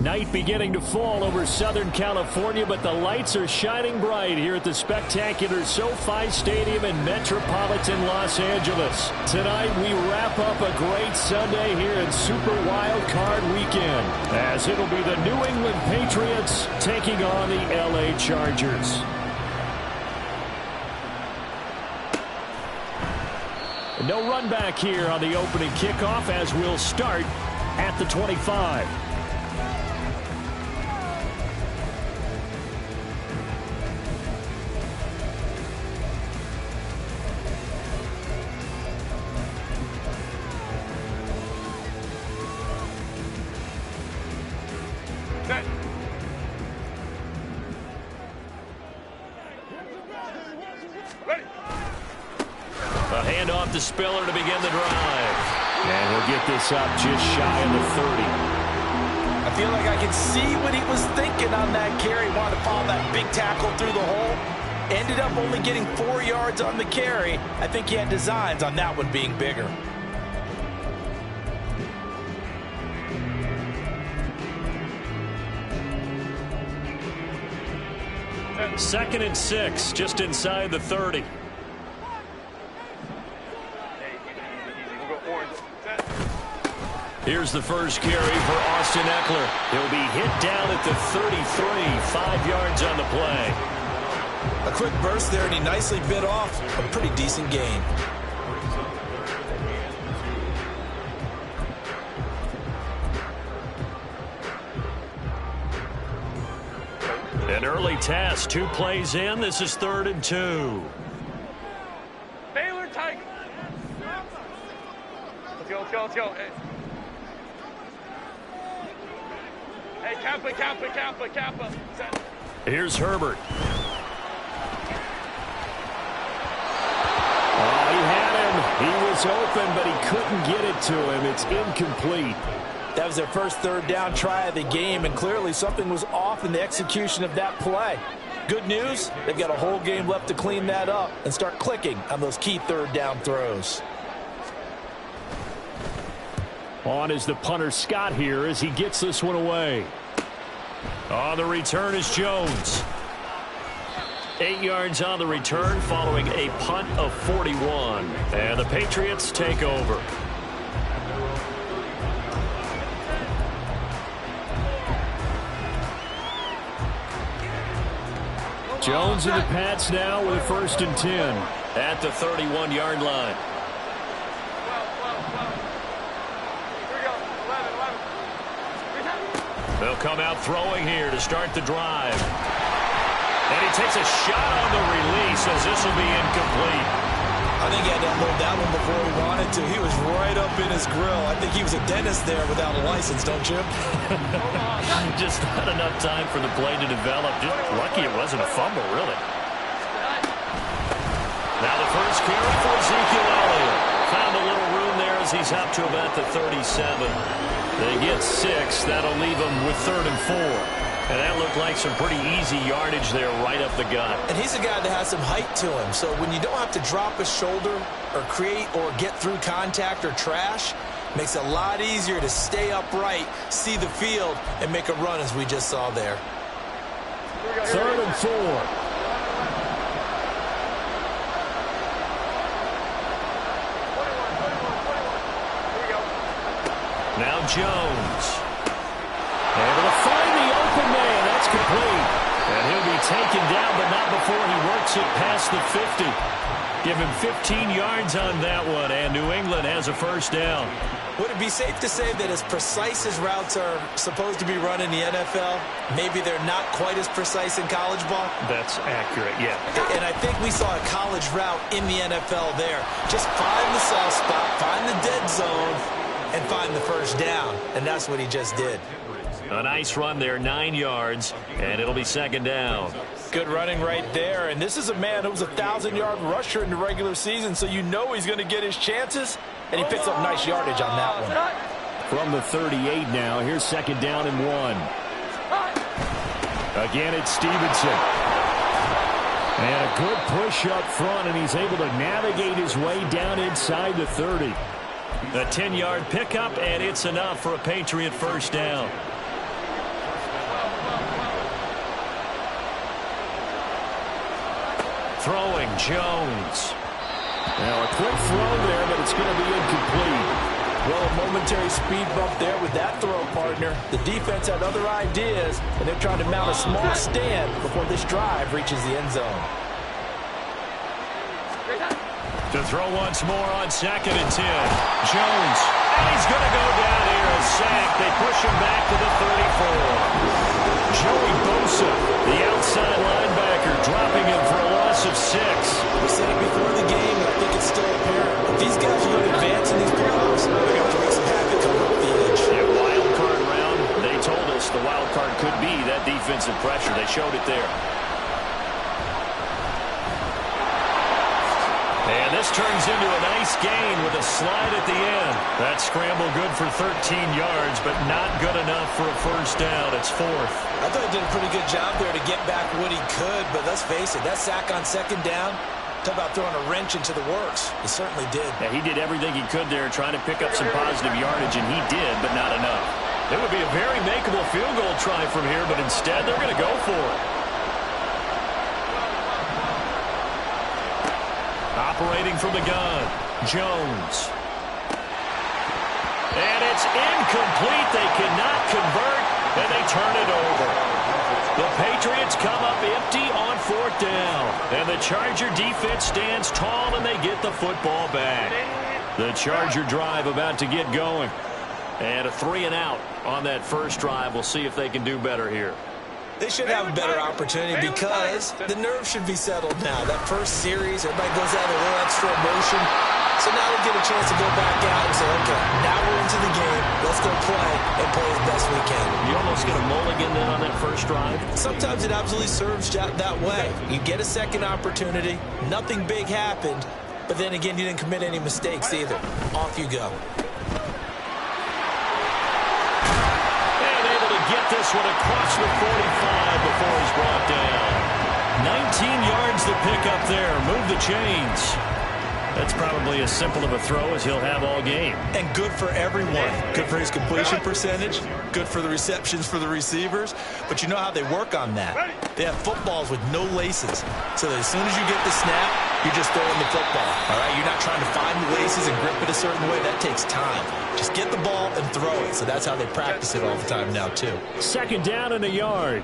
Night beginning to fall over Southern California, but the lights are shining bright here at the spectacular SoFi Stadium in metropolitan Los Angeles. Tonight, we wrap up a great Sunday here in Super Wild Card Weekend, as it'll be the New England Patriots taking on the LA Chargers. No run back here on the opening kickoff as we'll start at the 25. A handoff to Spiller to begin the drive. And he'll get this up just shy of the 30. I feel like I can see what he was thinking on that carry. Wanted to follow that big tackle through the hole. Ended up only getting 4 yards on the carry. I think he had designs on that one being bigger. Second and 6, just inside the 30. Here's the first carry for Austin Eckler. He'll be hit down at the 33, 5 yards on the play. A quick burst there, and he nicely bit off a pretty decent gain. An early test, 2 plays in. This is 3rd and 2. Baylor Tiger. Let's go. Hey, Kappa. Set. Here's Herbert. Oh, he had him. He was open, but he couldn't get it to him. It's incomplete. That was their first 3rd down try of the game, and clearly something was off in the execution of that play. Good news, they've got a whole game left to clean that up and start clicking on those key 3rd down throws. On is the punter Scott here as he gets this one away. On the return is Jones. 8 yards on the return following a punt of 41. And the Patriots take over. Jones in the Pats now with a 1st and 10. At the 31-yard line. They'll come out throwing here to start the drive. And he takes a shot on the release as this will be incomplete. I think he had to unload that one before he wanted to. He was right up in his grill. I think he was a dentist there without a license, don't you? Just not enough time for the play to develop. Just lucky it wasn't a fumble, really. Now the first carry for Ezekiel Elliott. Found a little room there as he's up to about the 37. They get 6. That'll leave them with 3rd and 4. And that looked like some pretty easy yardage there right up the gut. And he's a guy that has some height to him. So when you don't have to drop a shoulder or create or get through contact or trash, makes it a lot easier to stay upright, see the field, and make a run as we just saw there. 3rd and 4. Now Jones. Able to find the open man. That's complete. And he'll be taken down, but not before he works it past the 50. Give him 15 yards on that one, and New England has a 1st down. Would it be safe to say that as precise as routes are supposed to be run in the NFL, maybe they're not quite as precise in college ball? That's accurate, yeah. And I think we saw a college route in the NFL there. Just find the soft spot, find the dead zone, and find the 1st down. And that's what he just did. A nice run there, 9 yards, and it'll be 2nd down. Good running right there. And this is a man who was a 1,000-yard rusher in the regular season, so you know he's going to get his chances, and he picks up nice yardage on that one. From the 38 now, here's 2nd down and 1. Again, it's Stevenson. And a good push up front, and he's able to navigate his way down inside the 30. A 10-yard pickup, and it's enough for a Patriot 1st down. Throwing Jones. Now a quick throw there, but it's going to be incomplete. Well, a momentary speed bump there with that throw, partner. The defense had other ideas, and they're trying to mount a small stand before this drive reaches the end zone. To throw once more on 2nd and 10. Jones. And he's going to go down here. A sack. They push him back to the 34. Joey Bosa, the outside linebacker, dropping him for a loss of 6. We said it before the game, and I think it's still apparent. If these guys are going to advance in these playoffs, they're going to have to make some havoc coming up the edge. Yeah, wild card round. They told us the wild card could be that defensive pressure. They showed it there. And this turns into a nice gain with a slide at the end. That scramble good for 13 yards, but not good enough for a first down. It's 4th. I thought he did a pretty good job there to get back what he could, but let's face it, that sack on 2nd down, talk about throwing a wrench into the works. He certainly did. Yeah, he did everything he could there trying to pick up some positive yardage, and he did, but not enough. It would be a very makeable field goal try from here, but instead they're going to go for it. Operating from the gun, Jones. And it's incomplete. They cannot convert, and they turn it over. The Patriots come up empty on 4th down. And the Charger defense stands tall, and they get the football back. The Charger drive about to get going. And a 3-and-out on that first drive. We'll see if they can do better here. They should have a better opportunity because the nerves should be settled now. That first series, everybody goes out a little extra emotion. So now they get a chance to go back out and say, okay, now we're into the game. Let's go play and play as best we can. You almost get a mulligan then on that first drive? Sometimes it absolutely serves that way. You get a second opportunity. Nothing big happened. But then again, you didn't commit any mistakes either. Off you go. Get this one across the 45 before he's brought down. 19 yards to pick up there. Move the chains. That's probably as simple of a throw as he'll have all game. And good for everyone. Good for his completion percentage. Good for the receptions for the receivers. But you know how they work on that. They have footballs with no laces. So that as soon as you get the snap, you're just throwing the football. All right? You're not trying to find the laces and grip it a certain way. That takes time. Just get the ball and throw it. So that's how they practice it all the time now, too. 2nd down and a yard.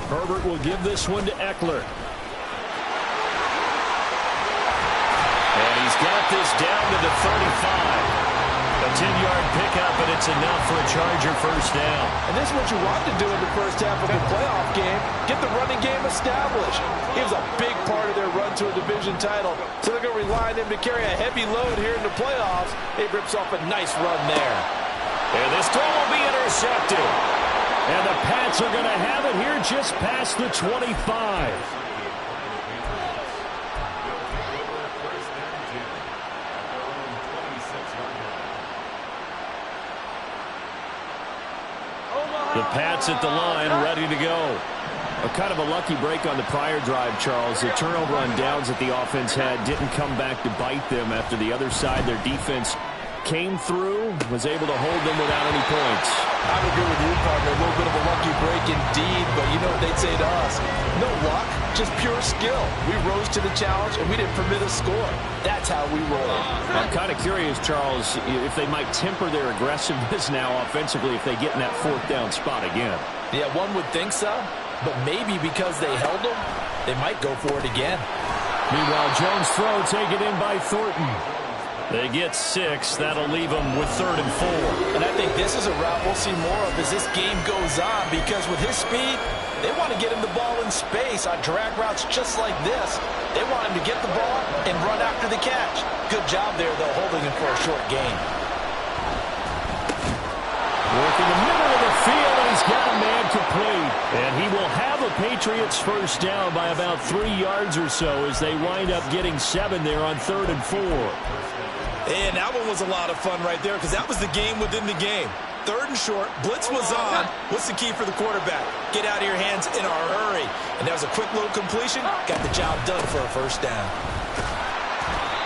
Herbert will give this one to Eckler. And he's got this down to the 35. A 10-yard pickup, and it's enough for a Charger first down. And this is what you want to do in the first half of a playoff game. Get the running game established. He was a big part of their run to a division title. So they're going to rely on him to carry a heavy load here in the playoffs. He rips off a nice run there. And this throw will be intercepted. And the Pats are going to have it here just past the 25. The Pats at the line, ready to go. A kind of a lucky break on the prior drive, Charles. The turnover on downs that the offense had didn't come back to bite them after the other side. Their defense came through, was able to hold them without any points. I would agree with you, partner. A little bit of a lucky break indeed, but you know what they'd say to us? No luck, just pure skill. We rose to the challenge, and we didn't permit a score. That's how we roll. I'm kind of curious, Charles, if they might temper their aggressiveness now offensively if they get in that 4th down spot again. Yeah, one would think so, but maybe because they held them, they might go for it again. Meanwhile, Jones' throw taken in by Thornton. They get 6. That'll leave them with 3rd and 4. And I think this is a route we'll see more of as this game goes on, because with his speed, they want to get him the ball in space on drag routes just like this. They want him to get the ball and run after the catch. Good job there, though, holding him for a short gain. Working the middle of the field, and he's got a man complete. And he will have a Patriots first down by about 3 yards or so as they wind up getting 7 there on 3rd and 4. And that one was a lot of fun right there because that was the game within the game. 3rd and short, blitz was on. What's the key for the quarterback? Get out of your hands in a hurry. And that was a quick little completion. Got the job done for a first down.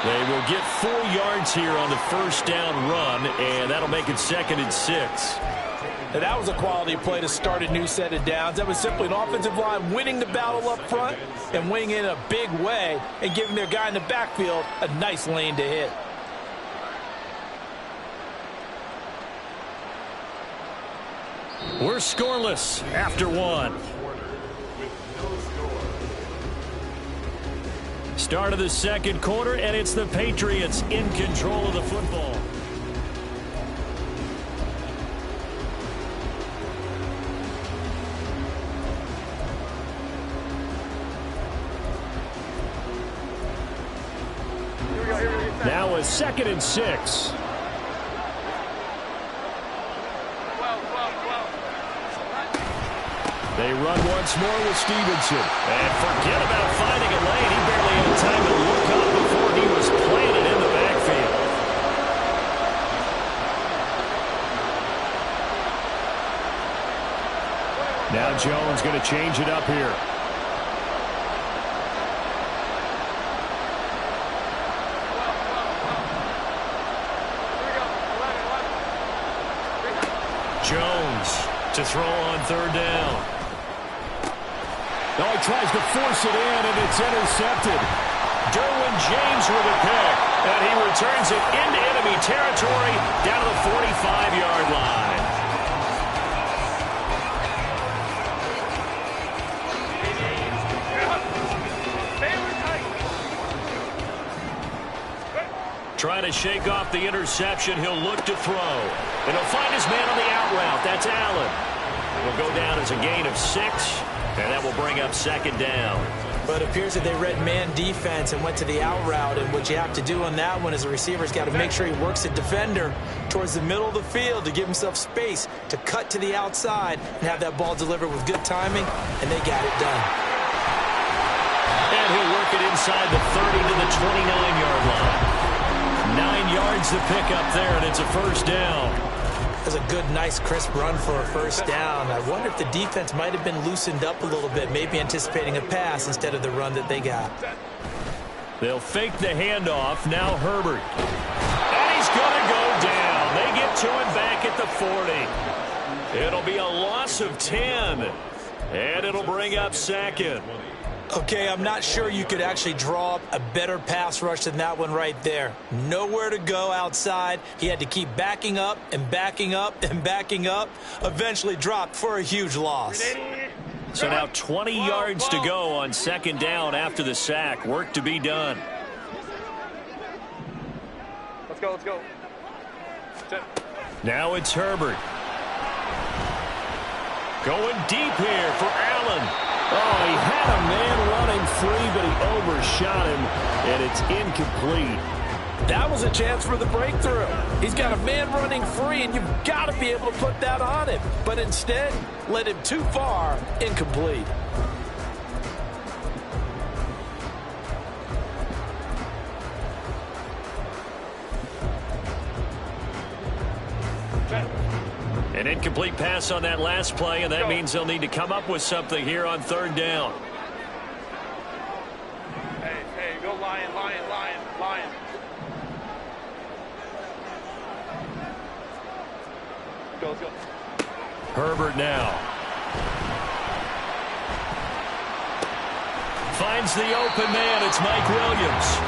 They will get 4 yards here on the first down run, and that'll make it 2nd and 6. And that was a quality play to start a new set of downs. That was simply an offensive line winning the battle up front and winning in a big way and giving their guy in the backfield a nice lane to hit. We're scoreless after one. Start of the second quarter, and it's the Patriots in control of the football. Now a 2nd and 6. They run once more with Stevenson. And forget about finding a lane. He barely had time to look up before he was planted in the backfield. Now Jones going to change it up here. Jones to throw on 3rd down. Oh, he tries to force it in, and it's intercepted. Derwin James with a pick, and he returns it into enemy territory down to the 45-yard line. Trying to shake off the interception. He'll look to throw. And he'll find his man on the out route. That's Allen. Will go down as a gain of 6, and that will bring up 2nd down. But it appears that they read man defense and went to the out route. And what you have to do on that one is the receiver's got to make sure he works the defender towards the middle of the field to give himself space to cut to the outside and have that ball delivered with good timing, and they got it done. And he'll work it inside the 30 to the 29-yard line. 9 yards to pick up there, and it's a 1st down. That's a good, nice, crisp run for a 1st down. I wonder if the defense might have been loosened up a little bit, maybe anticipating a pass instead of the run that they got. They'll fake the handoff. Now Herbert. And he's going to go down. They get to him back at the 40. It'll be a loss of 10, and it'll bring up 2nd. Okay, I'm not sure you could actually draw up a better pass rush than that one right there. Nowhere to go outside. He had to keep backing up and backing up and backing up. Eventually dropped for a huge loss. So now 20 yards to go on 2nd down after the sack. Work to be done. Let's go, let's go. Now it's Herbert. Going deep here for Allen. Oh, he had a man running free, but he overshot him, and it's incomplete. That was a chance for the breakthrough. He's got a man running free, and you've got to be able to put that on him. But instead, led him too far, incomplete. An incomplete pass on that last play, and that means they'll need to come up with something here on 3rd down. Hey, go Lion, Lion, Lion, Lion. Go, let's go. Herbert now. Finds the open man. It's Mike Williams.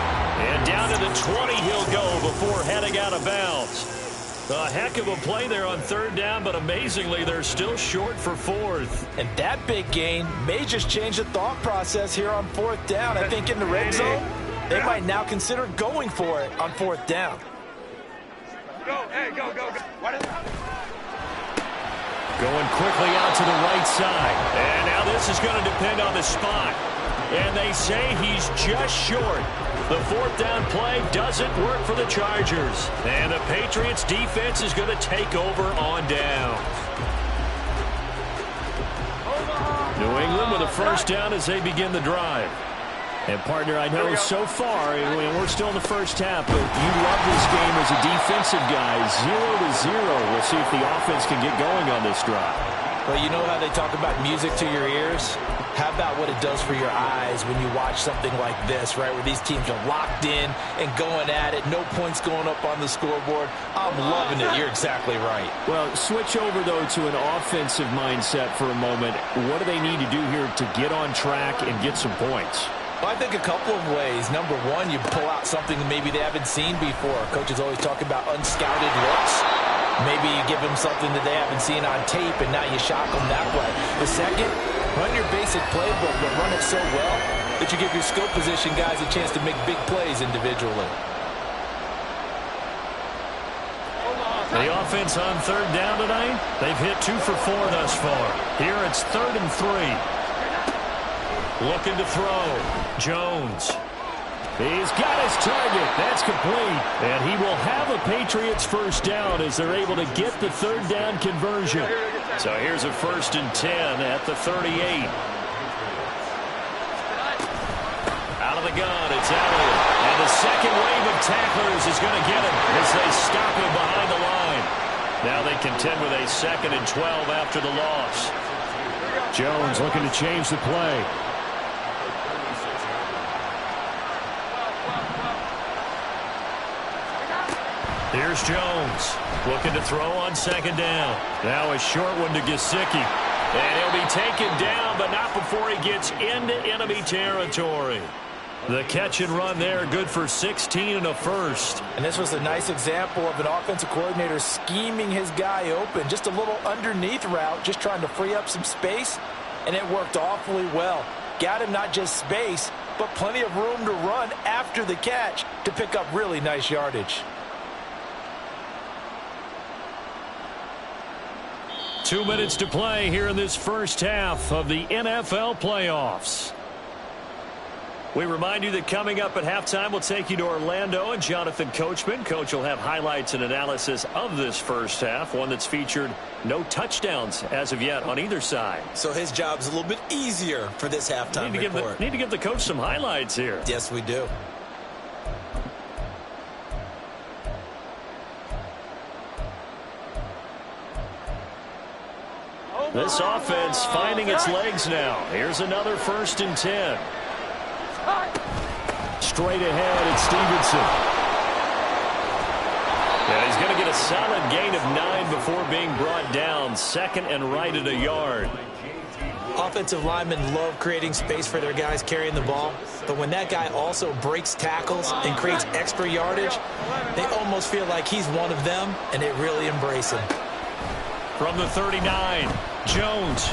And down to the 20 he'll go before heading out of bounds. A heck of a play there on 3rd down, but amazingly, they're still short for 4th. And that big gain may just change the thought process here on 4th down. I think in the red zone, they might now consider going for it on 4th down. Go, hey, go, go, go. What is that? Going quickly out to the right side. And now this is going to depend on the spot. And they say he's just short. The 4th down play doesn't work for the Chargers. And the Patriots defense is going to take over on down. New England with a 1st down as they begin the drive. And, partner, I know so far, and we're still in the 1st half, but you love this game as a defensive guy. 0-0. We'll see if the offense can get going on this drive. Well, you know how they talk about music to your ears? How about what it does for your eyes when you watch something like this, right, where these teams are locked in and going at it, no points going up on the scoreboard? I'm loving it. You're exactly right. Well, switch over, though, to an offensive mindset for a moment. What do they need to do here to get on track and get some points? Well, I think a couple of ways. Number one, you pull out something that maybe they haven't seen before. Coaches always talk about unscouted looks. Maybe you give them something that they haven't seen on tape, and now you shock them that way. The second, run your basic playbook, but run it so well that you give your skill position guys a chance to make big plays individually. The offense on third down tonight, they've hit 2 for 4 thus far. Here it's 3rd and 3. Looking to throw. Jones. He's got his target. That's complete. And he will have a Patriots first down as they're able to get the third down conversion. So here's a 1st and 10 at the 38. Out of the gun, it's Elliott. And the second wave of tacklers is going to get him as they stop him behind the line. Now they contend with a 2nd and 12 after the loss. Jones looking to change the play. Here's Jones looking to throw on 2nd down. Now a short one to Gesicki. And he'll be taken down, but not before he gets into enemy territory. The catch and run there, good for 16 and a first. And this was a nice example of an offensive coordinator scheming his guy open. Just a little underneath route, just trying to free up some space, and it worked awfully well. Got him not just space, but plenty of room to run after the catch to pick up really nice yardage. 2 minutes to play here in this first half of the NFL playoffs. We remind you that coming up at halftime, we'll take you to Orlando and Jonathan Coachman. Coach will have highlights and analysis of this first half, one that's featured no touchdowns as of yet on either side. So his job's a little bit easier for this halftime report. Need to give the coach some highlights here. Yes, we do. This offense finding its legs now. Here's another 1st and 10. Straight ahead, it's Stevenson. And he's going to get a solid gain of 9 before being brought down. 2nd and right at a yard. Offensive linemen love creating space for their guys carrying the ball, but when that guy also breaks tackles and creates extra yardage, they almost feel like he's one of them, and they really embrace him. From the 39, Jones.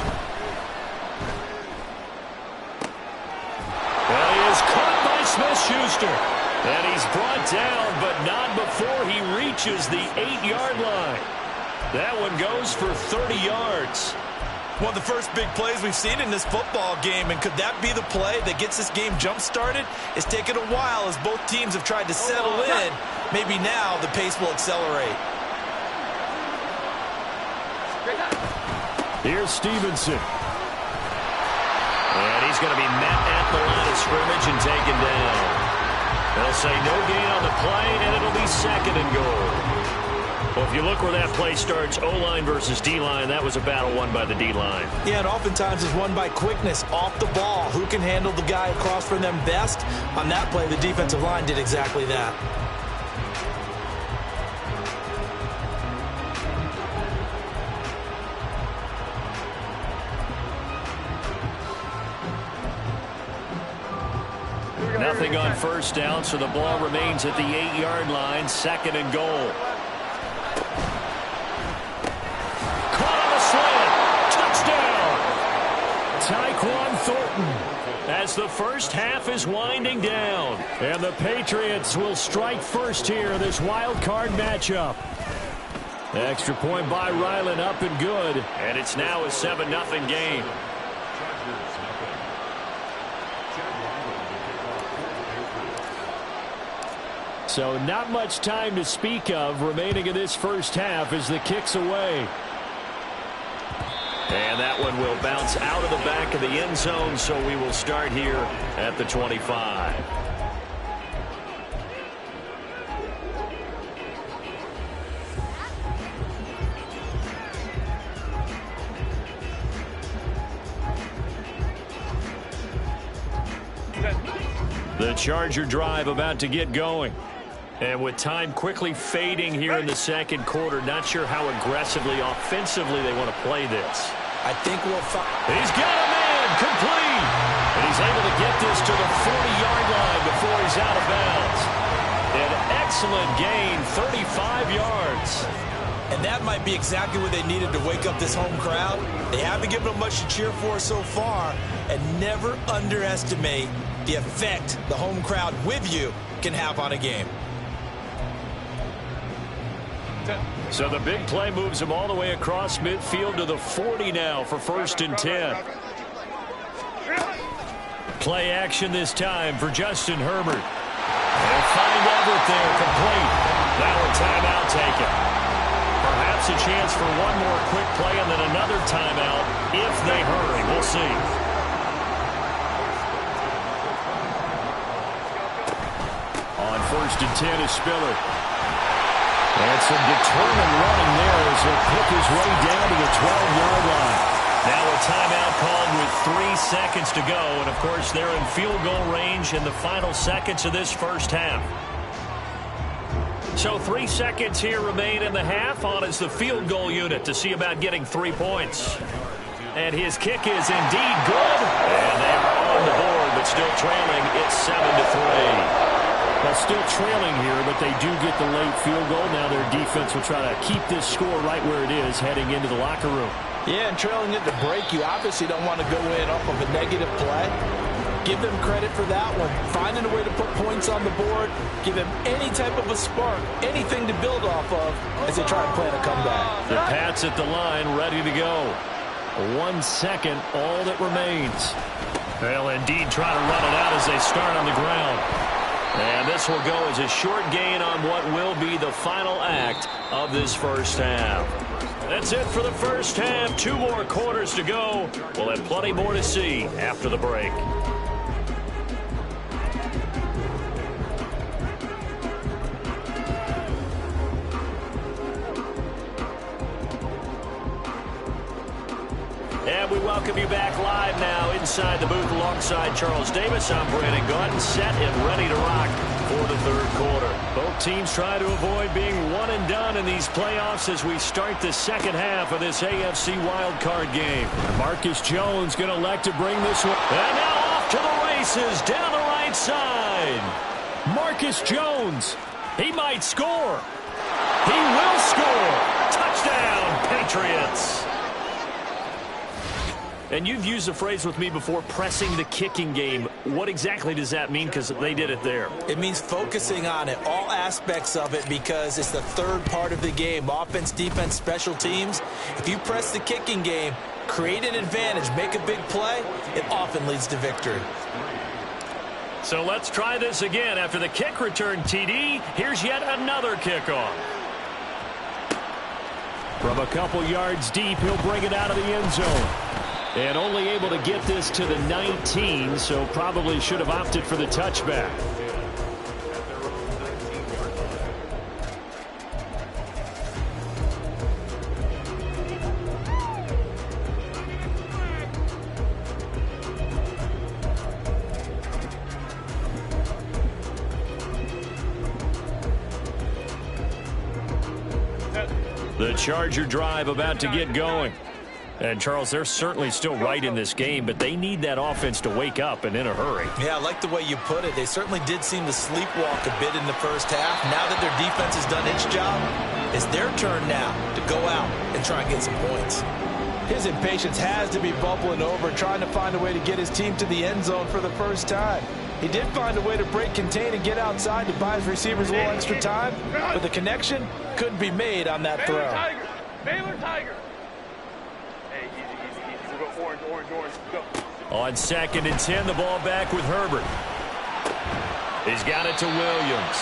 Well, he is caught by Smith-Schuster. And he's brought down, but not before he reaches the 8-yard line. That one goes for 30 yards. One of the first big plays we've seen in this football game, and could that be the play that gets this game jump-started? It's taken a while as both teams have tried to settle in. Maybe now the pace will accelerate. Here's Stevenson. And he's going to be met at the line of scrimmage and taken down. They'll say no gain on the play, and it'll be 2nd and goal. Well, if you look where that play starts, O-line versus D-line, that was a battle won by the D-line. Yeah, and oftentimes it's won by quickness off the ball. Who can handle the guy across from them best? On that play, the defensive line did exactly that. Nothing on 1st down, so the ball remains at the 8-yard line, 2nd and goal. Caught on a slant. Touchdown! Tyquan Thornton as the first half is winding down. And the Patriots will strike first here in this wild card matchup. Extra point by Ryland, up and good. And it's now a 7-0 game. So not much time to speak of remaining in this first half as the kick's away. And that one will bounce out of the back of the end zone, so we will start here at the 25. The Charger drive about to get going. And with time quickly fading here in the second quarter, not sure how aggressively, offensively they want to play this. I think we'll find. He's got a man complete. And he's able to get this to the 40-yard line before he's out of bounds. An excellent gain, 35 yards. And that might be exactly what they needed to wake up this home crowd. They haven't given them much to cheer for so far. And never underestimate the effect the home crowd with you can have on a game. So the big play moves him all the way across midfield to the 40 now for 1st and 10. Play action this time for Justin Herbert. They'll find Everett there, complete. Now a timeout taken. Perhaps a chance for one more quick play and then another timeout if they hurry. We'll see. On 1st and 10 is Spiller. And some determined running there as he'll pick his way down to the 12-yard line. Now a timeout called with 3 seconds to go. And, of course, they're in field goal range in the final seconds of this first half. So 3 seconds here remain in the half. On is the field goal unit to see about getting 3 points. And his kick is indeed good. And they are on the board, but still trailing. It's 7-3. Well, still trailing here, but they do get the late field goal. Now their defense will try to keep this score right where it is heading into the locker room. Yeah, and trailing it to break, you obviously don't want to go in off of a negative play. Give them credit for that one. Finding a way to put points on the board. Give them any type of a spark, anything to build off of as they try and plan a comeback. The Pats at the line, ready to go. 1 second, all that remains. They'll indeed try to run it out as they start on the ground. And this will go as a short gain on what will be the final act of this first half. That's it for the first half. 2 more quarters to go. We'll have plenty more to see after the break. And we welcome you back live now inside the booth alongside Charles Davis. I'm Brandon Gaudin, set and ready to rock for the third quarter. Both teams try to avoid being one and done in these playoffs as we start the second half of this AFC wildcard game. Marcus Jones going to elect to bring this one. And now off to the races down the right side. Marcus Jones. He might score. He will score. Touchdown, Patriots. And you've used the phrase with me before, pressing the kicking game. What exactly does that mean? Because they did it there. It means focusing on it, all aspects of it, because it's the third part of the game. Offense, defense, special teams. If you press the kicking game, create an advantage, make a big play, it often leads to victory. So let's try this again. After the kick return TD, here's yet another kickoff. From a couple yards deep, he'll bring it out of the end zone. And only able to get this to the 19, so probably should have opted for the touchback. The Charger drive about to get going. And, Charles, they're certainly still right in this game, but they need that offense to wake up and in a hurry. Yeah, I like the way you put it. They certainly did seem to sleepwalk a bit in the first half. Now that their defense has done its job, it's their turn now to go out and try and get some points. His impatience has to be bubbling over, trying to find a way to get his team to the end zone for the first time. He did find a way to break contain and get outside to buy his receivers a little extra time, but the connection couldn't be made on that throw. Baylor Tiger. Hey, easy. We'll go orange. Go. On 2nd and 10, the ball back with Herbert. He's got it to Williams.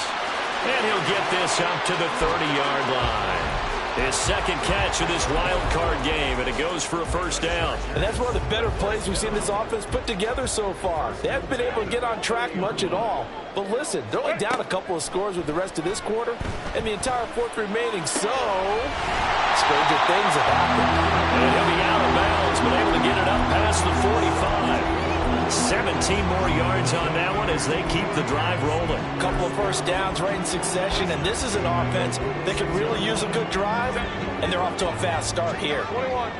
And he'll get this up to the 30-yard line. His second catch of this wild card game, and it goes for a first down. And that's one of the better plays we've seen this offense put together so far. They haven't been able to get on track much at all. But listen, they're only down a couple of scores with the rest of this quarter, and the entire fourth remaining, so stranger things have happened. And he'll be out of bounds, but able to get it up past the 45. 17 more yards on that one as they keep the drive rolling. A couple of first downs right in succession, and this is an offense that could really use a good drive, and they're off to a fast start here. 21.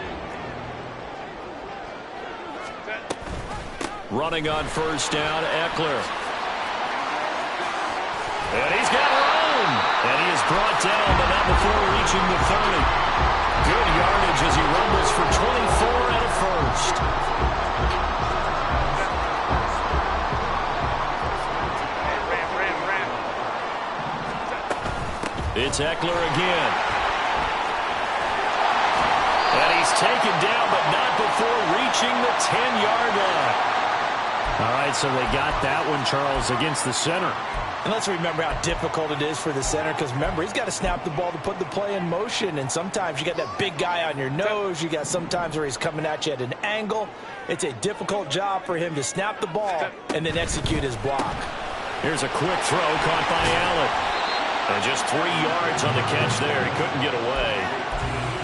Running on first down, Eckler. And he's got room. And he is brought down, but not before reaching the 30. Good yardage as he rumbles for 24 and a first. Ram. It's Eckler again. And he's taken down, but not before reaching the 10-yard line. All right, so they got that one, Charles, against the center. And let's remember how difficult it is for the center, because remember, he's got to snap the ball to put the play in motion, and sometimes you got that big guy on your nose. You got sometimes where he's coming at you at an angle. It's a difficult job for him to snap the ball and then execute his block. Here's a quick throw caught by Allen. And just 3 yards on the catch there. He couldn't get away.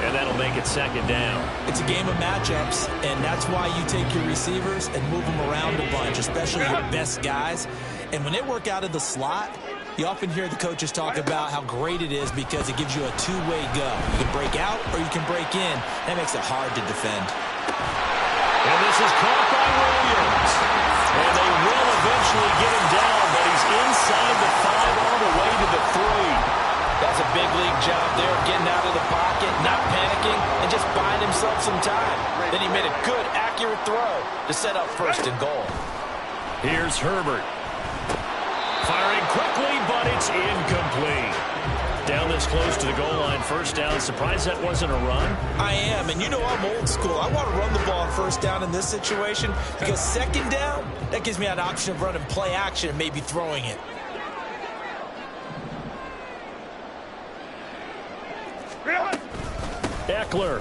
And that'll make it second down. It's a game of matchups, and that's why you take your receivers and move them around a bunch, especially your best guys. And when they work out of the slot, you often hear the coaches talk about how great it is because it gives you a two-way go. You can break out or you can break in. That makes it hard to defend. And this is caught by Williams. And they will eventually get him down, but he's inside the 5 all the way to the 3. That's a big league job there, getting out of the pocket, not panicking, and just buying himself some time. Then he made a good, accurate throw to set up first and goal. Here's Herbert. Firing quickly, but it's incomplete. Down this close to the goal line, first down. Surprised that wasn't a run? I am, and you know I'm old school. I want to run the ball on first down in this situation because second down, that gives me an option of running play action and maybe throwing it. Eckler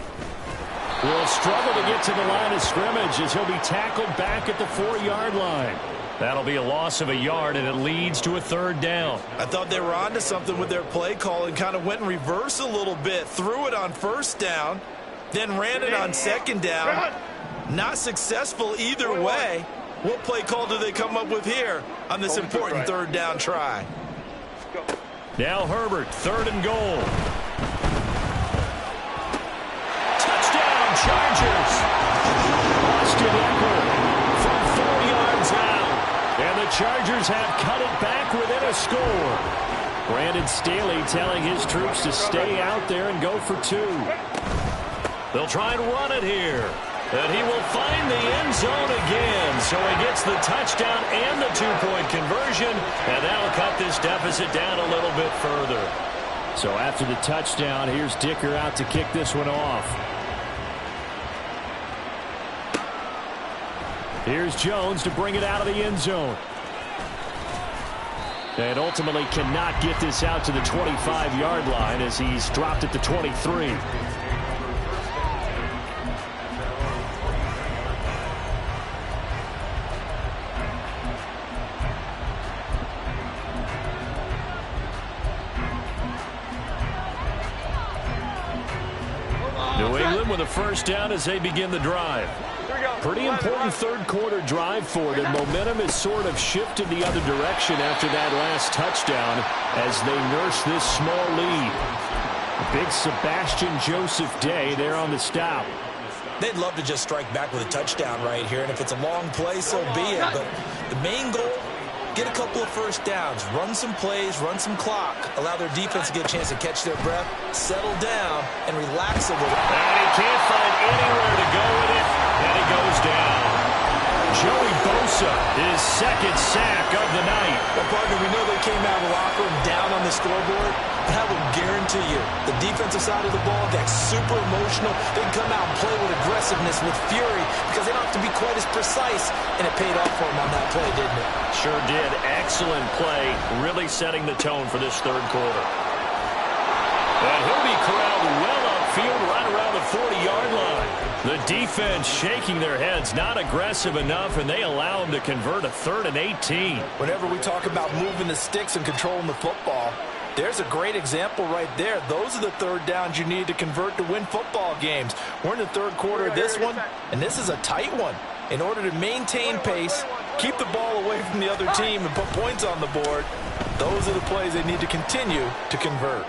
will struggle to get to the line of scrimmage as he'll be tackled back at the 4-yard line. That'll be a loss of a yard, and it leads to a third down. I thought they were onto something with their play call and kind of went in reverse a little bit. Threw it on first down, then ran it on second down. Not successful either way. What play call do they come up with here on this important third down try? Now Herbert, third and goal. Touchdown, Chargers. Austin Eckler from 4 yards out. And the Chargers have cut it back within a score. Brandon Staley telling his troops to stay out there and go for 2. They'll try and run it here. And he will find the end zone again. So he gets the touchdown and the 2-point conversion. And that'll cut this deficit down a little bit further. So after the touchdown, here's Dicker out to kick this one off. Here's Jones to bring it out of the end zone. And ultimately cannot get this out to the 25-yard line as he's dropped at the 23. New England with a first down as they begin the drive. Pretty important third-quarter drive for them. Momentum has sort of shifted the other direction after that last touchdown as they nurse this small lead. Big Sebastian Joseph Day there on the stop. They'd love to just strike back with a touchdown right here, and if it's a long play, so be it. But the main goal, get a couple of first downs, run some plays, run some clock, allow their defense to get a chance to catch their breath, settle down, and relax a little. And he can't find anywhere to go with it, and he goes down. Joey Bosa, his second sack of the night. Well, partner, we know they came out of the locker room down on the scoreboard, but I will guarantee you the defensive side of the ball got super emotional. They can come out and play with aggressiveness, with fury, because they don't have to be quite as precise, and it paid off for them on that play, didn't it? Sure did. Excellent play, really setting the tone for this third quarter. And he'll be corralled well upfield right around the 40-yard line. The defense shaking their heads, not aggressive enough, and they allow him to convert a 3rd and 18. Whenever we talk about moving the sticks and controlling the football, there's a great example right there. Those are the third downs you need to convert to win football games. We're in the third quarter of this one, and this is a tight one. In order to maintain pace, keep the ball away from the other team, and put points on the board, those are the plays they need to continue to convert.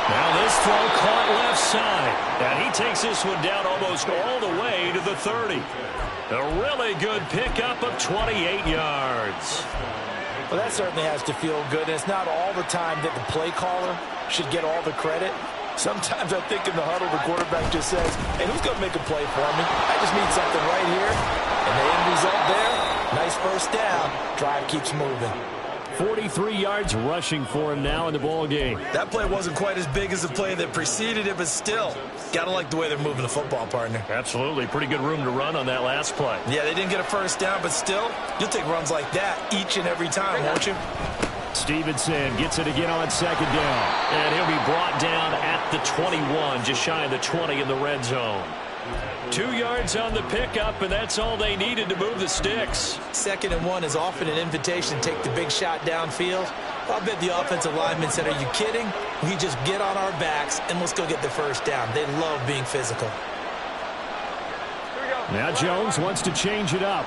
Now this throw caught left side. And he takes this one down almost all the way to the 30. A really good pickup of 28 yards. Well, that certainly has to feel good. And it's not all the time that the play caller should get all the credit. Sometimes I think in the huddle, the quarterback just says, hey, who's going to make a play for me? I just need something right here. And the end result there, nice first down. Drive keeps moving. 43 yards rushing for him now in the ball game. That play wasn't quite as big as the play that preceded it, but still, got to like the way they're moving the football, partner. Absolutely. Pretty good room to run on that last play. Yeah, they didn't get a first down, but still, you'll take runs like that each and every time, won't you? Stevenson gets it again on second down. And he'll be brought down at the 21, just shy of the 20 in the red zone. 2 yards on the pickup, and that's all they needed to move the sticks. 2nd and 1 is often an invitation to take the big shot downfield. I'll bet the offensive lineman said, are you kidding? We just get on our backs, and let's go get the first down. They love being physical. Now Jones wants to change it up.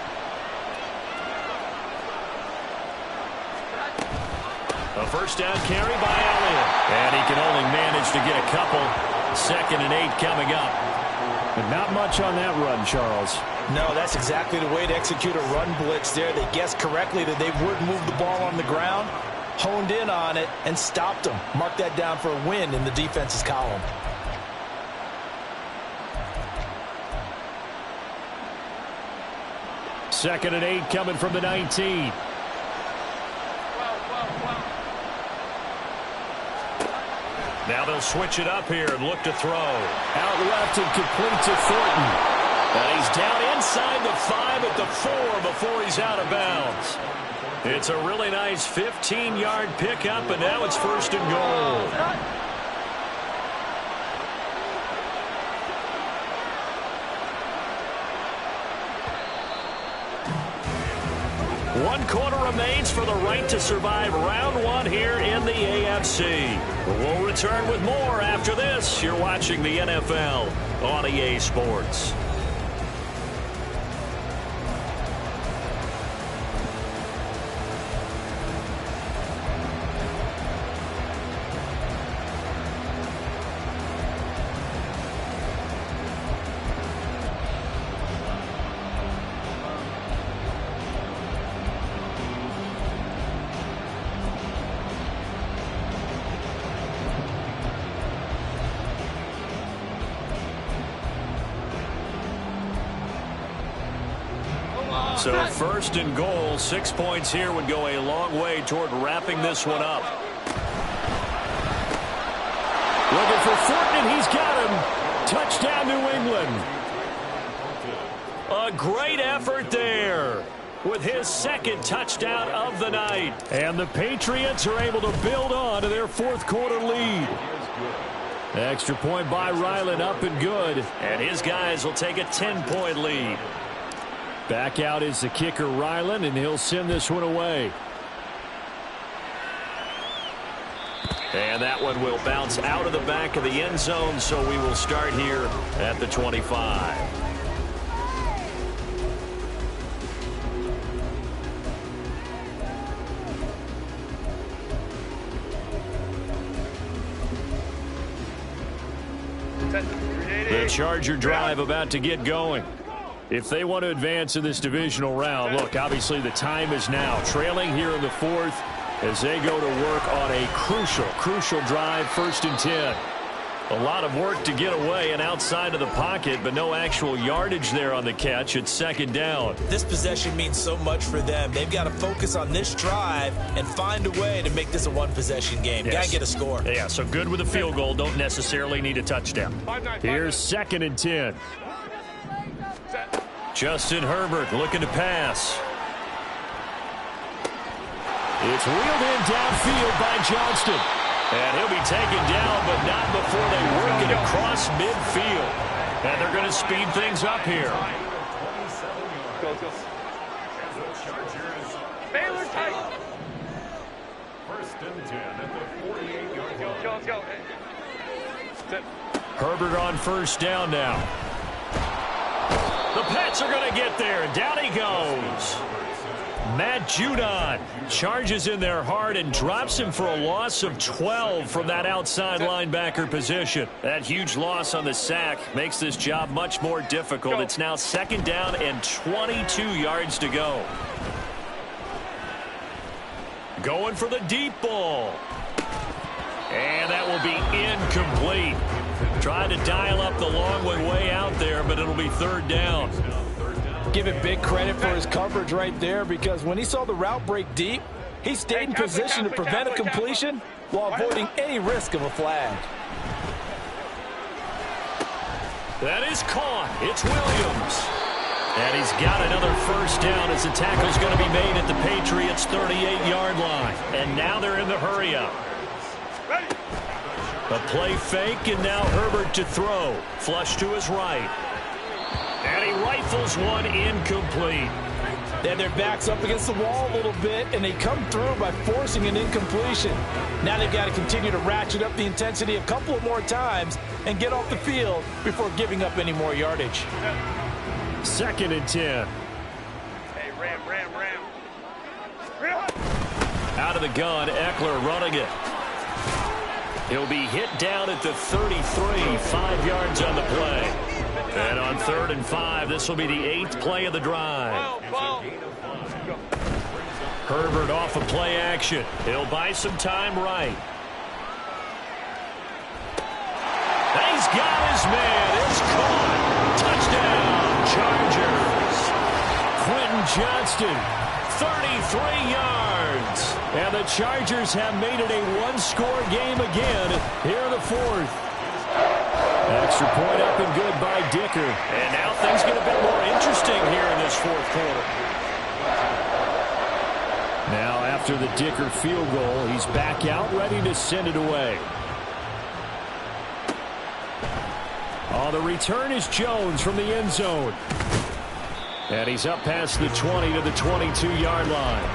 A first down carry by Elliott. And he can only manage to get a couple. 2nd and 8 coming up. But not much on that run, Charles. No, that's exactly the way to execute a run blitz there. They guessed correctly that they would move the ball on the ground, honed in on it, and stopped them. Mark that down for a win in the defense's column. Second and 8 coming from the 19. Now they'll switch it up here and look to throw. Out left and complete to Thornton. And he's down inside the 5 at the 4 before he's out of bounds. It's a really nice 15-yard pickup, and now it's 1st and goal. One quarter remains for the right to survive round 1 here in the AFC. We'll return with more after this. You're watching the NFL on EA Sports. So 1st and goal, 6 points here would go a long way toward wrapping this one up. Looking for Thornton, he's got him. Touchdown, New England. A great effort there with his 2nd touchdown of the night. And the Patriots are able to build on to their 4th quarter lead. Extra point by Ryland, up and good. And his guys will take a 10-point lead. Back out is the kicker, Ryland, and he'll send this one away. And that one will bounce out of the back of the end zone, so we will start here at the 25. The Charger drive about to get going. If they want to advance in this divisional round, look, obviously the time is now. Trailing here in the 4th as they go to work on a crucial drive, 1st and 10. A lot of work to get away and outside of the pocket, but no actual yardage there on the catch. It's 2nd down. This possession means so much for them. They've got to focus on this drive and find a way to make this a one-possession game. Yes. Got to get a score. Yeah, so good with a field goal. Don't necessarily need a touchdown. Here's 2nd and 10. Justin Herbert looking to pass. It's wheeled in downfield by Johnston. And he'll be taken down, but not before they work it across midfield. And they're going to speed things up here. Go. Baylor tight. 1st and 10 at the 48-yard line. Let's go. Herbert on 1st down now. The Pats are going to get there, and down he goes. Matt Judon charges in there hard and drops him for a loss of 12 from that outside linebacker position. That huge loss on the sack makes this job much more difficult. It's now 2nd down and 22 yards to go. Going for the deep ball. And that will be incomplete. Trying to dial up the long one way out there, but it'll be 3rd down. Give him big credit for his coverage right there, because when he saw the route break deep, he stayed in position to prevent a completion while avoiding any risk of a flag. That is caught. It's Williams. And he's got another 1st down as the tackle's going to be made at the Patriots' 38-yard line. And now they're in the hurry-up. A play fake, and now Herbert to throw. Flush to his right. And he rifles one incomplete. Then their back's up against the wall a little bit, and they come through by forcing an incompletion. Now they've got to continue to ratchet up the intensity a couple of more times and get off the field before giving up any more yardage. 2nd and 10. Hey, Ram. Out of the gun, Eckler running it. He'll be hit down at the 33, 5 yards on the play. And on 3rd and 5, this will be the 8th play of the drive. Herbert off of play action. He'll buy some time right. He's got his man. It's caught. Touchdown, Chargers. Quentin Johnston, 33 yards. And the Chargers have made it a one-score game again here in the 4th. Extra point up and good by Dicker. And now things get a bit more interesting here in this 4th quarter. Now after the Dicker field goal, he's back out ready to send it away. On the return is Jones from the end zone. And he's up past the 20 to the 22-yard line.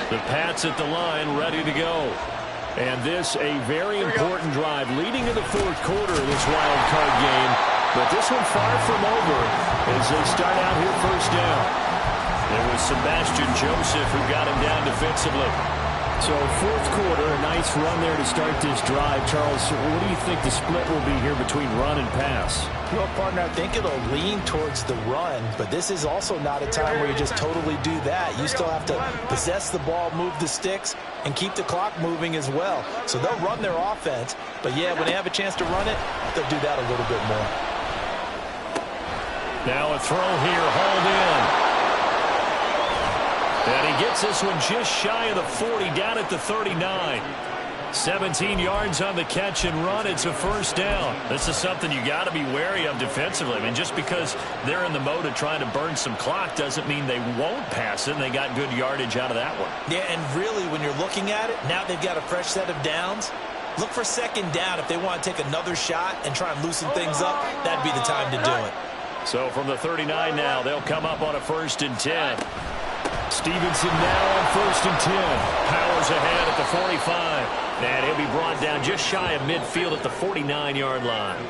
The Pats at the line, ready to go. And this a very important drive leading in the 4th quarter of this wild card game. But this one far from over as they start out here 1st down. There was Sebastian Joseph who got him down defensively. So 4th quarter, a nice run there to start this drive. Charles, what do you think the split will be here between run and pass? Well, partner, I think it'll lean towards the run, but this is also not a time where you just totally do that. You still have to possess the ball, move the sticks, and keep the clock moving as well. So they'll run their offense, but yeah, when they have a chance to run it, they'll do that a little bit more. Now a throw here, hauled in. And he gets this one just shy of the 40, down at the 39. 17 yards on the catch and run. It's a 1st down. This is something you got to be wary of defensively. I mean, just because they're in the mode of trying to burn some clock doesn't mean they won't pass it, and they got good yardage out of that one. Yeah, and really, when you're looking at it, now they've got a fresh set of downs. Look for 2nd down. If they want to take another shot and try and loosen things up, that'd be the time to do it. So from the 39 now, they'll come up on a 1st and 10. Stevenson now on 1st and 10. Powers ahead at the 45. And he'll be brought down just shy of midfield at the 49-yard line.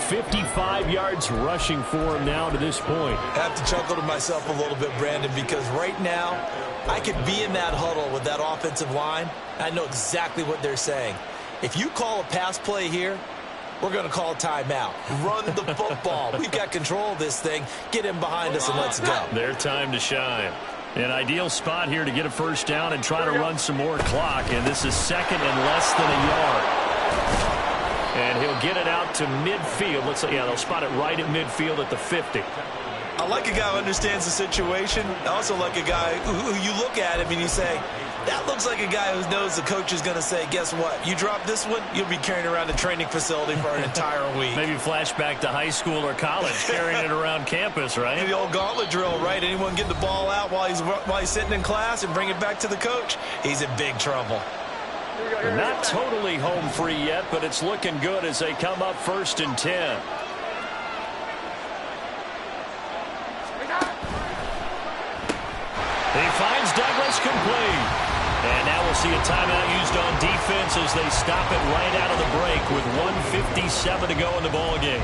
55 yards rushing for him now to this point. I have to chuckle to myself a little bit, Brandon, because right now I could be in that huddle with that offensive line. I know exactly what they're saying. If you call a pass play here, we're going to call a timeout. Run the football. We've got control of this thing. Get him behind us and let's go. Their time to shine. An ideal spot here to get a 1st down and try to run some more clock. And this is 2nd and less than a yard. And he'll get it out to midfield. Let's say, yeah, they'll spot it right at midfield at the 50. I like a guy who understands the situation. I also like a guy who you look at him and you say, that looks like a guy who knows the coach is going to say, guess what? You drop this one, you'll be carrying around the training facility for an entire week. Maybe flashback to high school or college, carrying it around campus, right? Maybe the old gauntlet drill, right? Anyone get the ball out while he's sitting in class and bring it back to the coach? He's in big trouble. They're not totally home free yet, but it's looking good as they come up 1st and 10. He finds Douglas complete. And now we'll see a timeout used on defense as they stop it right out of the break with 1:57 to go in the ballgame.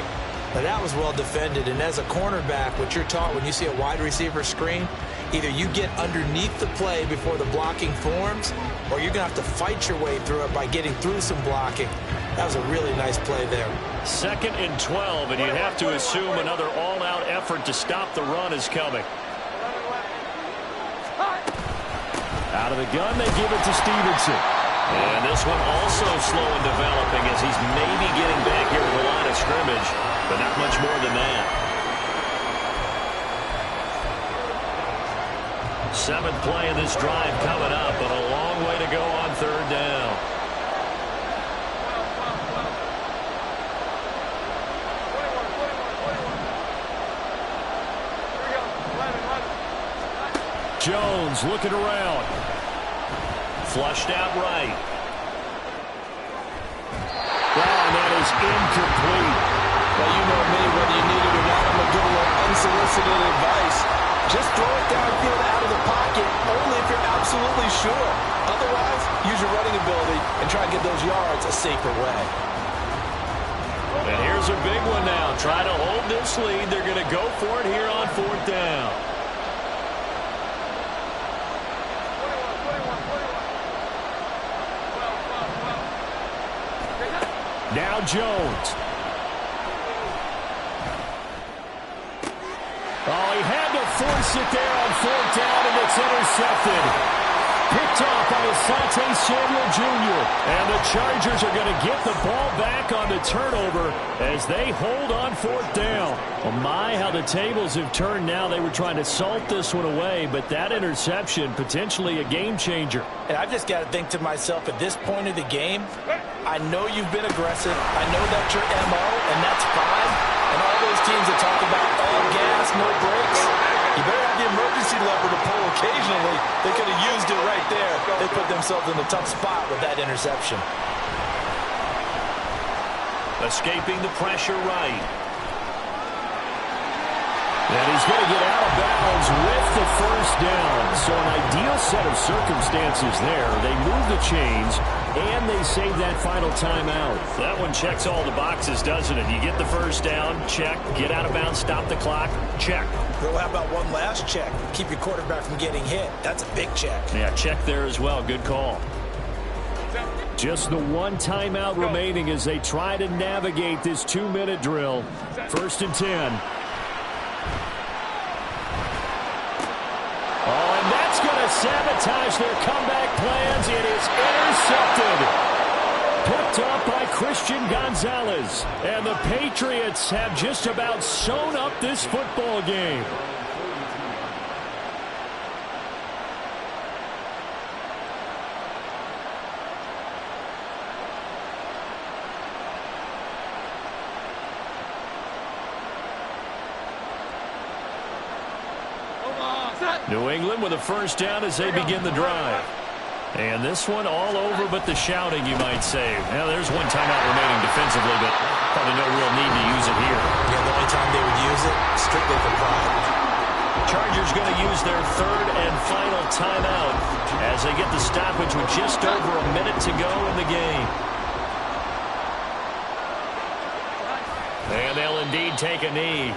Now that was well defended, and as a cornerback, what you're taught when you see a wide receiver screen, either you get underneath the play before the blocking forms, or you're going to have to fight your way through it by getting through some blocking. That was a really nice play there. 2nd and 12, and you'd have to assume another all-out effort to stop the run is coming. Out of the gun, they give it to Stevenson. And this one also slow in developing as he's maybe getting back here to the line of scrimmage, but not much more than that. 7th play of this drive coming up, but a long way to go on 3rd down. Jones looking around. Flushed out right. And that is incomplete. Well, you know me, whether you need it or not, I'm going to give a little unsolicited advice. Just throw it downfield out of the pocket, only if you're absolutely sure. Otherwise, use your running ability and try and get those yards a safer way. And here's a big one now. Try to hold this lead. They're going to go for it here on 4th down. Now Jones. Oh, he had to force it there on 4th down, and it's intercepted. Picked off by Asante Samuel Jr. And the Chargers are going to get the ball back on the turnover as they hold on 4th down. Oh my, how the tables have turned now. They were trying to salt this one away, but that interception, potentially a game changer. And I've just got to think to myself, at this point of the game, I know you've been aggressive. I know that's your MO, and that's fine. And all those teams that talk about all gas, no brakes, you better have the emergency lever to pull occasionally. They could have used it right there. They put themselves in a tough spot with that interception. Escaping the pressure right. And he's going to get out of bounds with the 1st down. So an ideal set of circumstances there. They move the chains, and they save that final timeout. That one checks all the boxes, doesn't it? You get the 1st down, check. Get out of bounds, stop the clock, check. Well, how about one last check? Keep your quarterback from getting hit. That's a big check. Yeah, check there as well. Good call. Just the one timeout remaining as they try to navigate this 2-minute drill. 1st and 10. Oh, and that's going to sabotage their comeback plans. It is intercepted. Picked up by Christian Gonzalez. And the Patriots have just about sewn up this football game. New England with a 1st down as they begin the drive. And this one all over but the shouting, you might say. Now, there's one timeout remaining defensively, but probably no real need to use it here. Yeah, the only time they would use it, strictly for pride. Chargers going to use their 3rd and final timeout as they get the stoppage with just over a minute to go in the game. And they'll indeed take a knee.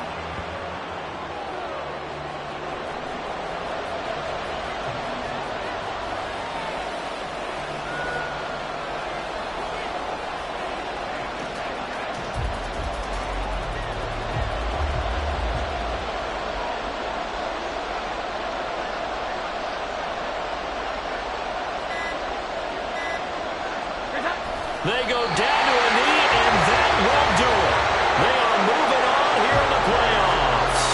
They go down to a knee, and that will do it. They are moving on here in the playoffs.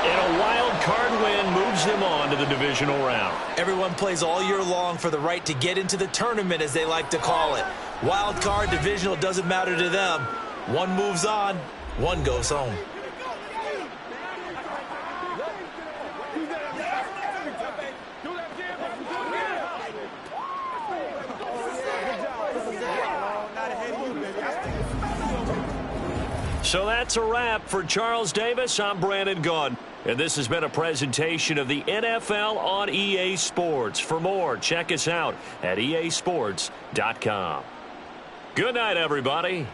And a wild card win moves them on to the divisional round. Everyone plays all year long for the right to get into the tournament, as they like to call it. Wild card, divisional, doesn't matter to them. One moves on, one goes home. So that's a wrap. For Charles Davis, I'm Brandon Gaudin. And this has been a presentation of the NFL on EA Sports. For more, check us out at easports.com. Good night, everybody.